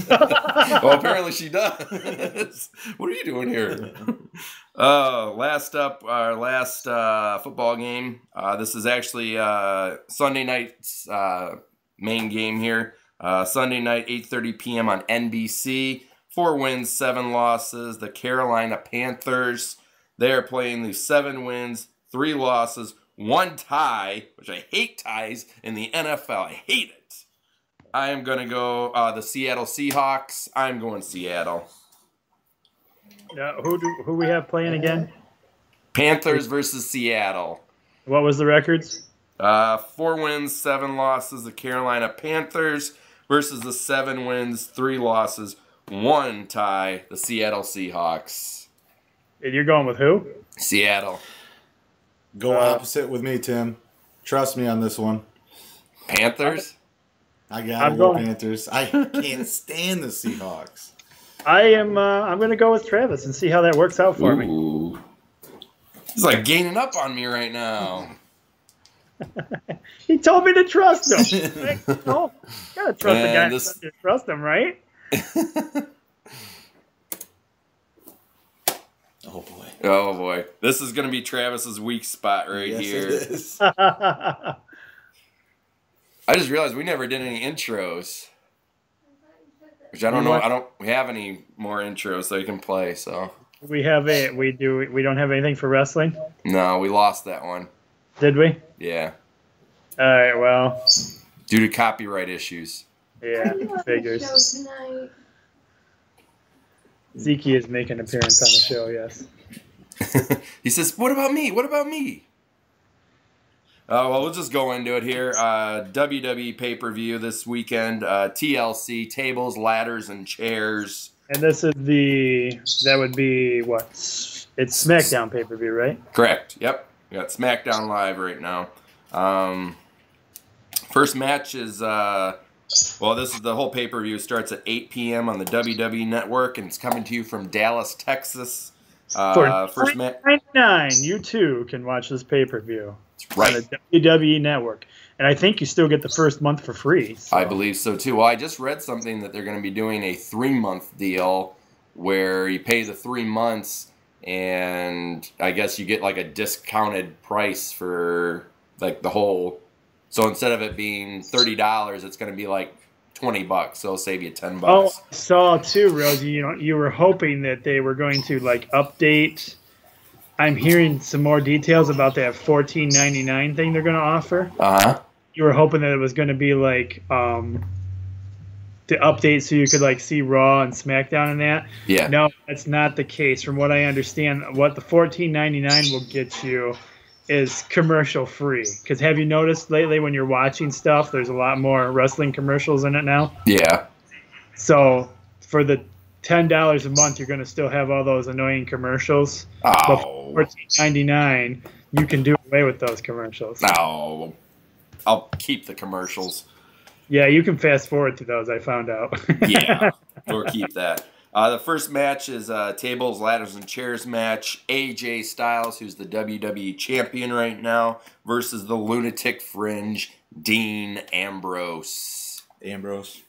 Well, apparently she does. What are you doing here? Last up, our last football game. This is actually Sunday night's main game here. Sunday night, 8:30 p.m. on NBC. 4 wins, 7 losses. The Carolina Panthers. They are playing the 7 wins, 3 losses, 1 tie, which I hate ties in the NFL. I hate it. I am going to go the Seattle Seahawks. I'm going Seattle. Who we have playing again? Panthers versus Seattle. What was the records? 4 wins, 7 losses. The Carolina Panthers versus the 7 wins, 3 losses, 1 tie. The Seattle Seahawks. And you're going with who? Seattle. Go opposite with me, Tim. Trust me on this one. Panthers? I got to go Panthers. I can't stand the Seahawks. I'm going to go with Travis and see how that works out for me. Ooh. He's like gaining up on me right now. He told me to trust him. No, gotta trust the guy. You trust him, right? Oh boy. Oh boy. This is going to be Travis's weak spot right Yes, here. it is. I just realized we never did any intros. Which I don't know. We have any more intros so you can play, so. We don't have anything for wrestling? No, we lost that one. Did we? Yeah. All right, well. Due to copyright issues. Yeah, figures. Zeke is making an appearance on the show, yes. He says, "What about me? What about me?" Well, we'll just go into it here. WWE pay-per-view this weekend. TLC, tables, ladders, and chairs. And this is that would be what? It's SmackDown pay-per-view, right? Correct. Yep. We got SmackDown Live right now. First match is, this is the whole pay-per-view. Starts at 8 p.m. on the WWE Network, and it's coming to you from Dallas, Texas. For First match. $9.99, you too can watch this pay-per-view. Right. On the WWE Network. And I think you still get the first month for free. So. I believe so, too. Well, I just read something that they're going to be doing a 3-month deal where you pay the 3 months and I guess you get like a discounted price for like the whole. So instead of it being $30, it's going to be like $20. So it'll save you $10. Oh, I saw too, Rosie. You were hoping that they were going to like update. I'm hearing some more details about that $14.99 thing they're going to offer. Uh-huh. You were hoping that it was going to be like the update so you could like see Raw and SmackDown and that. Yeah. No, that's not the case. From what I understand, what the $14.99 will get you is commercial free. Because have you noticed lately when you're watching stuff, there's a lot more wrestling commercials in it now? Yeah. So for the $10 a month, you're going to still have all those annoying commercials. But Oh. for $14.99, you can do away with those commercials. No. I'll keep the commercials. Yeah, you can fast forward to those, I found out. Yeah. Or keep that. The first match is tables, ladders, and chairs match. AJ Styles, who's the WWE champion right now, versus the lunatic fringe, Dean Ambrose. Ambrose.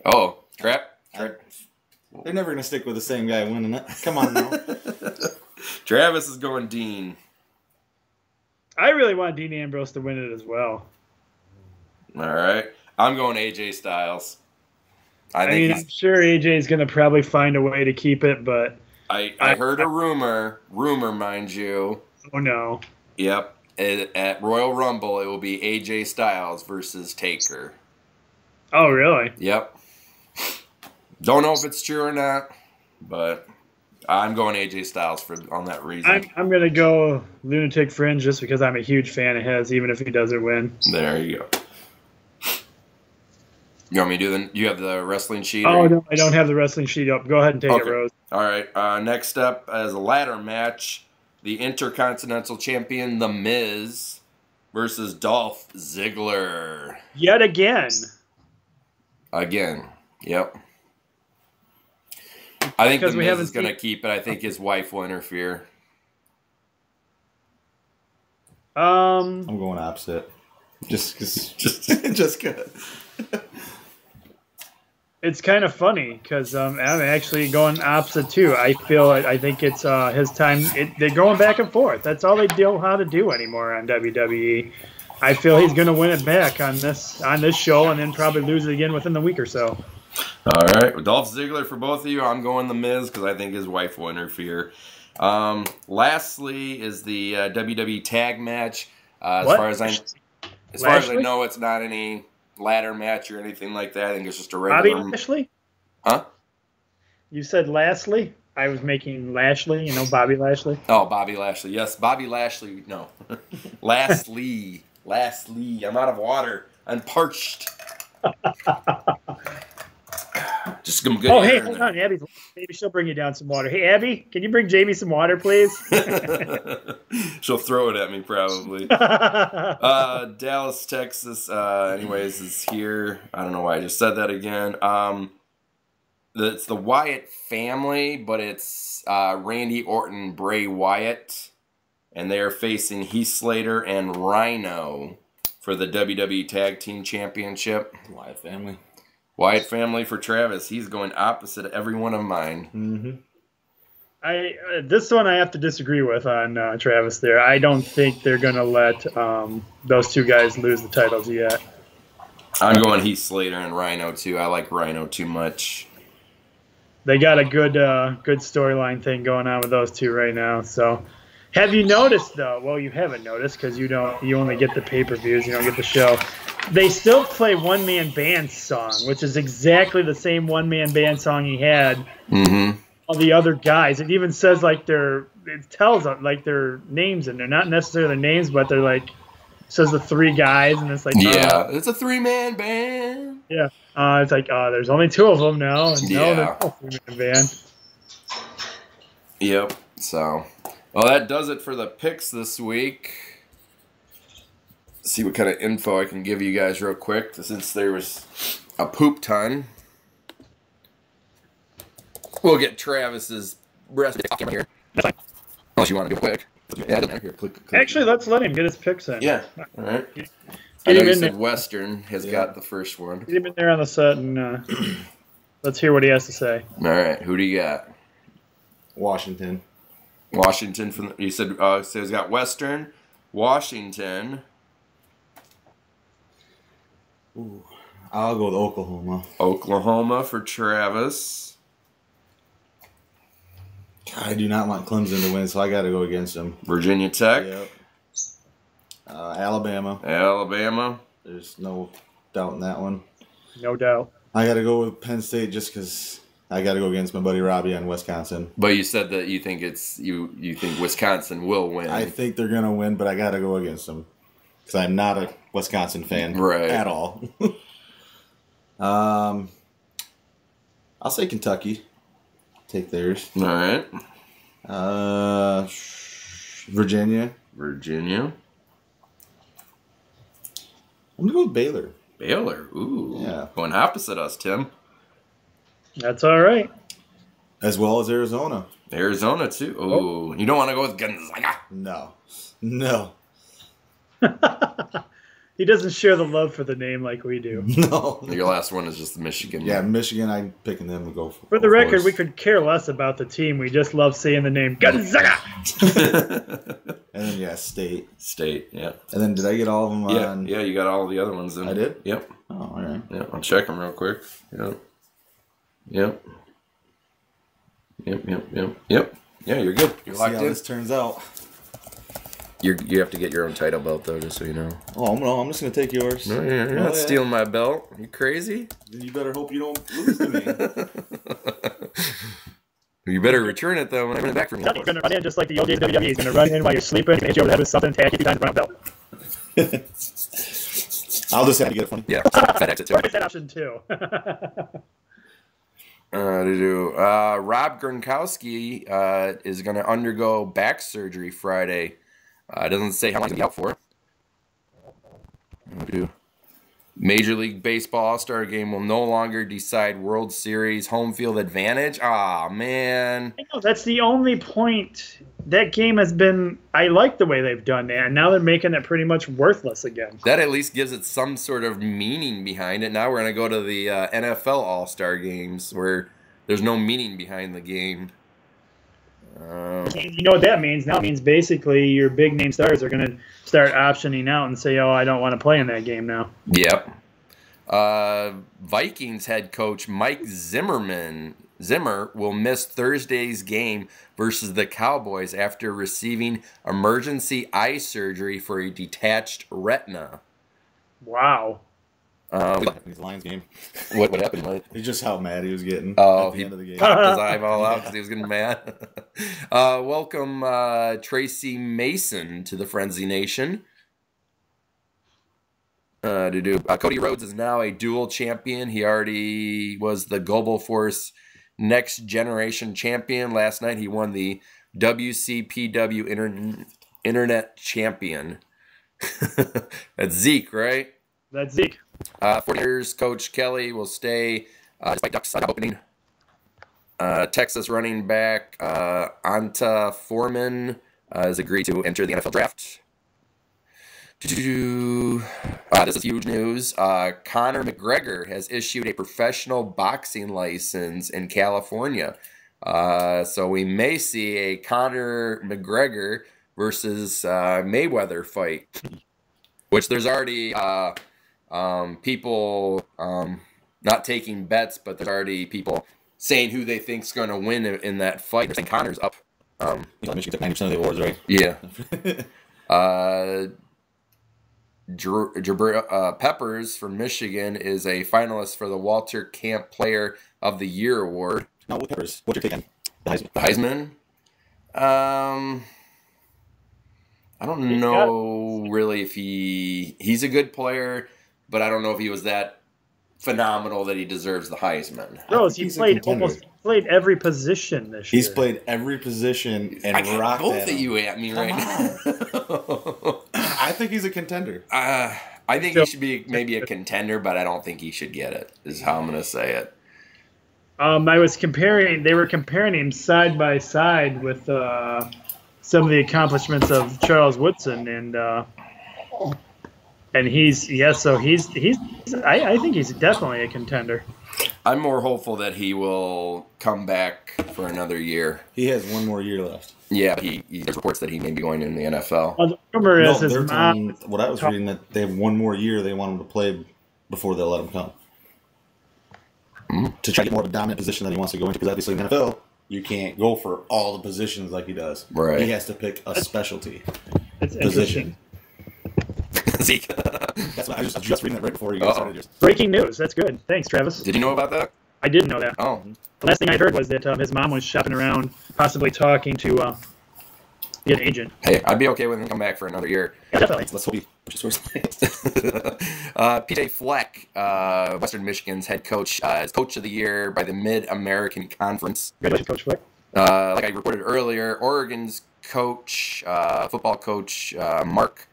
Oh, crap. They're never going to stick with the same guy winning it. Come on now. Travis is going Dean. I really want Dean Ambrose to win it as well. All right. I'm going AJ Styles. I I mean, I'm sure AJ is going to probably find a way to keep it, but... I heard a rumor, mind you. Oh, no. Yep. At Royal Rumble, it will be AJ Styles versus Taker. Oh, really? Yep. Don't know if it's true or not, but I'm going AJ Styles on that reason. I'm gonna go Lunatic Fringe just because I'm a huge fan of his, even if he doesn't win. There you go. You want me to do you have the wrestling sheet? Oh no, I don't have the wrestling sheet up. Go ahead and take it, Rose. All right. Next up as a ladder match, the Intercontinental Champion The Miz versus Dolph Ziggler. Yet again. Again. Yep. I think Because The we Miz haven't is going to seen- keep it. I think his wife will interfere. I'm going opposite. Just good. It's kind of funny because I'm actually going opposite too. I think it's his time. They're going back and forth. That's all they know how to do anymore on WWE. I feel he's going to win it back on this show and then probably lose it again within the week or so. All right. With Dolph Ziggler for both of you, I'm going The Miz because I think his wife will interfere. Lastly is the WWE tag match. As far as I know, it's not any ladder match or anything like that. I think it's just a regular. Bobby Lashley? Huh? You said lastly? I was making Lashley, Bobby Lashley. Oh, Bobby Lashley. Yes, Bobby Lashley. No. Lastly. I'm out of water. I'm parched. Just some good Oh, air hey, in hold there. on. Abby. Maybe she'll bring you down some water. Hey, Abby, can you bring Jamie some water, please? She'll throw it at me probably. Dallas, Texas, anyways, is here. I don't know why I just said that again. It's the Wyatt family, but it's Randy Orton, Bray Wyatt, and they are facing Heath Slater and Rhino for the WWE Tag Team Championship. Wyatt family. Wyatt family for Travis. He's going opposite of every one of mine. Mm-hmm. This one I have to disagree with on Travis there. I don't think they're going to let those two guys lose the titles yet. I'm going Heath Slater and Rhino too. I like Rhino too much. They got a good storyline thing going on with those two right now. So, have you noticed though? Well, you haven't noticed because you only get the pay-per-views. You don't get the show. They still play One Man Band song, which is exactly the same One Man Band song he had. Mm-hmm. All the other guys. It even says it tells like their names in there. Not necessarily their names, but they're like says the three guys, and it's like it's a 3-man band. Yeah. It's like there's only two of them now, and no, there's no 3-man band. Yep. So, well, that does it for the picks this week. See what kind of info I can give you guys real quick, since there was a poop ton. We'll get Travis's rest camera here. Unless you want to do it quick. Yeah, it doesn't matter. Here, click. Actually, let's let him get his picks in. Yeah. All right. Get I know him you in said there. Western has got the first one. Get him in there on the set, and let's hear what he has to say. All right. Who do you got? Washington. Washington from you said so he's got Western, Washington. Ooh, I'll go with Oklahoma. Oklahoma for Travis. I do not want Clemson to win, so I got to go against them. Virginia Tech. Yep. Alabama. Alabama. There's no doubt in that one. No doubt. I got to go with Penn State just because I got to go against my buddy Robbie on Wisconsin. But you said that you think you think Wisconsin will win. I think they're going to win, but I got to go against them because I'm not a Wisconsin fan at all. I'll say Kentucky. Take theirs. All right. Virginia. I'm going to go with Baylor. Baylor. Ooh. Yeah. Going opposite us, Tim. That's all right. As well as Arizona. Arizona, too. Ooh. You don't want to go with Gonzaga. No. He doesn't share the love for the name like we do. No. Your last one is just Michigan. Yeah, Michigan, I'm picking them to go for. For the record, we could care less about the team. We just love saying the name Gonzaga. And then, yeah, State. State, yeah. And then did I get all of them on? Yeah, you got all the other ones in. I did? Yep. Oh, all right. Yeah, I'll check them real quick. Yep. Yeah, you're good. You're See locked how in. this turns out. You have to get your own title belt, though, just so you know. Oh, no, I'm just going to take yours. No, you're not stealing my belt. You crazy? Then you better hope you don't lose to me. You better return it, though, when I bring it back from you. He's going to run in just like the old days of WWE. He's going to run in while you're sleeping. He's going to hit you over the head with something, tag you 2 times, run out belt. I'll just have to get it from you. Yeah, FedEx it, too. Or that option, too. Rob Gronkowski is going to undergo back surgery Friday. It doesn't say how long he's going to be out for. Major League Baseball All-Star Game will no longer decide World Series home field advantage. Ah, man. I know, that's the only point. That game has been... I like the way they've done that, and now they're making it pretty much worthless again. That at least gives it some sort of meaning behind it. Now we're going to go to the NFL All-Star Games where there's no meaning behind the game. You know what that means? Now it means basically your big name stars are going to start optioning out and say, oh, I don't want to play in that game now. Yep. Vikings head coach Mike Zimmer will miss Thursday's game versus the Cowboys after receiving emergency eye surgery for a detached retina. Wow. His Lions game. What happened, Mike? It's just how mad he was getting at the end of the game. Popped his eyeball out because he was getting mad. Welcome, Tracy Mason, to the Frenzy Nation. Cody Rhodes is now a dual champion. He already was the Global Force Next Generation champion. Last night he won the WCPW Internet Champion. That's Zeke, right? That's Zeke. 40 years, Coach Kelly will stay despite Ducks opening. Texas running back Anta Foreman has agreed to enter the NFL draft. This is huge news. Conor McGregor has issued a professional boxing license in California. So we may see a Conor McGregor versus Mayweather fight, which there's already people not taking bets, but there's already people saying who they think's going to win in that fight. They're saying Conor's up. Michigan took 90% of the awards, right? Yeah. Peppers from Michigan is a finalist for the Walter Camp Player of the Year award. Now, with Peppers, what's your take on the Heisman? I don't know really if he's a good player, but I don't know if he was that phenomenal that he deserves the Heisman. Rose, he played every position this year. He's played every position and rocked both of you at me right now. I think he's a contender. I think he should be maybe a contender, but I don't think he should get it, is how I'm going to say it. They were comparing him side by side with some of the accomplishments of Charles Woodson, and I think he's definitely a contender. I'm more hopeful that he will come back for another year. He has one more year left. Yeah, there's reports that he may be going in the NFL. Well, the rumor is his mom. What I was reading, that they have one more year they want him to play before they'll let him come. To try to get more of a dominant position that he wants to go into, because obviously in the NFL, you can't go for all the positions like he does. Right. He has to pick a specialty position. Zeke. That's what I was just reading that right before you guys started. Breaking news. That's good. Thanks, Travis. Did you know about that? I didn't know that. Oh. The last thing I heard was that his mom was shopping around, possibly talking to get an agent. Hey, I'd be okay with him coming back for another year. Yeah, definitely. Let's hope he pushes PJ Fleck, Western Michigan's head coach, is Coach of the Year by the Mid-American Conference. Congratulations, Coach Fleck. Like I reported earlier, Oregon's coach, football coach, Mark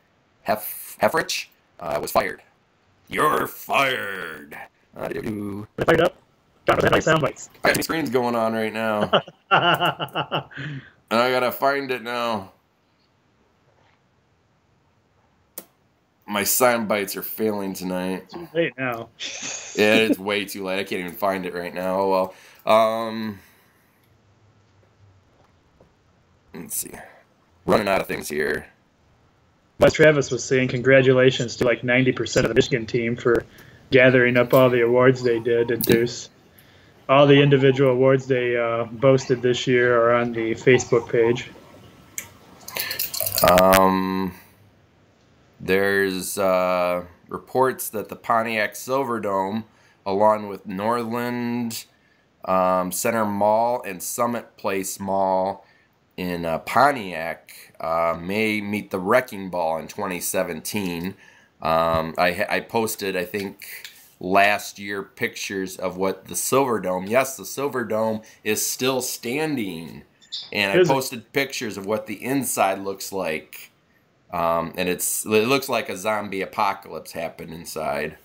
Heffrich, was fired. You're fired. Fired up. Got like sound bites. I got two screens going on right now. And I gotta find it now. My sound bites are failing tonight. Too late now. Yeah, it's way too late. I can't even find it right now. Oh well. Let's see. Running out of things here. As Travis was saying, congratulations to like 90% of the Michigan team for gathering up all the awards they did at Deuce. All the individual awards they boasted this year are on the Facebook page. There's reports that the Pontiac Silverdome, along with Northland, Center Mall and Summit Place Mall in Pontiac may meet the Wrecking Ball in 2017. I posted, I think, last year pictures of what the Silverdome. Yes, the Silverdome is still standing, and I posted pictures of what the inside looks like. And it looks like a zombie apocalypse happened inside.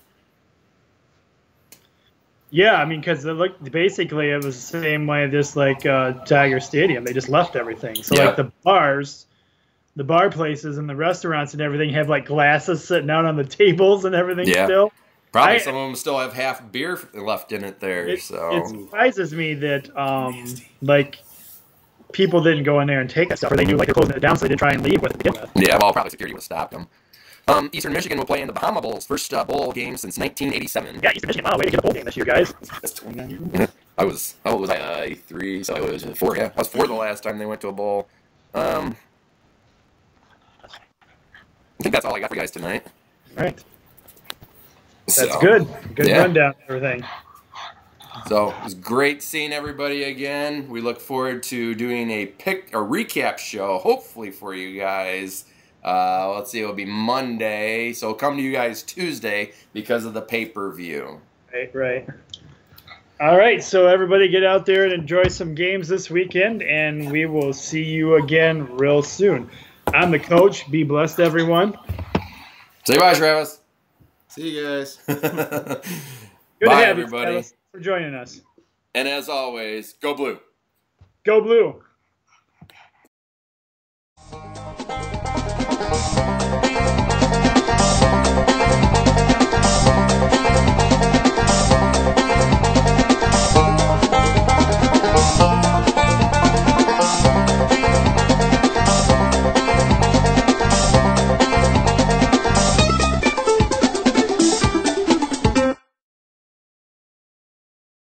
Yeah, I mean, because basically it was the same way just like Tiger Stadium. They just left everything. So like the bars, the bar places and the restaurants and everything have like glasses sitting out on the tables and everything still. Probably some of them still have half beer left in it there. It surprises me that like people didn't go in there and take that stuff, or they knew like they're closing it down, so they didn't try and leave with it to begin with. Yeah, well, probably security would have stopped them. Eastern Michigan will play in the Bahama Bowl's first bowl game since 1987. Yeah, Eastern Michigan, wow, way to get a bowl game this year, guys. That's 29 years. I was, how old was I? 3, so I was 4. Yeah, I was 4 the last time they went to a bowl. I think that's all I got for you guys tonight. All right. That's good. Good rundown of everything. So it was great seeing everybody again. We look forward to doing a recap show, hopefully for you guys. Let's see, it'll be Monday, so it'll come to you guys Tuesday because of the pay-per-view. Right. All right, so everybody get out there and enjoy some games this weekend, and we will see you again real soon. I'm the coach. Be blessed, everyone. Say bye, Travis. See you guys. Good bye, to have everybody. you, Travis, for joining us. And as always, go blue. Go blue.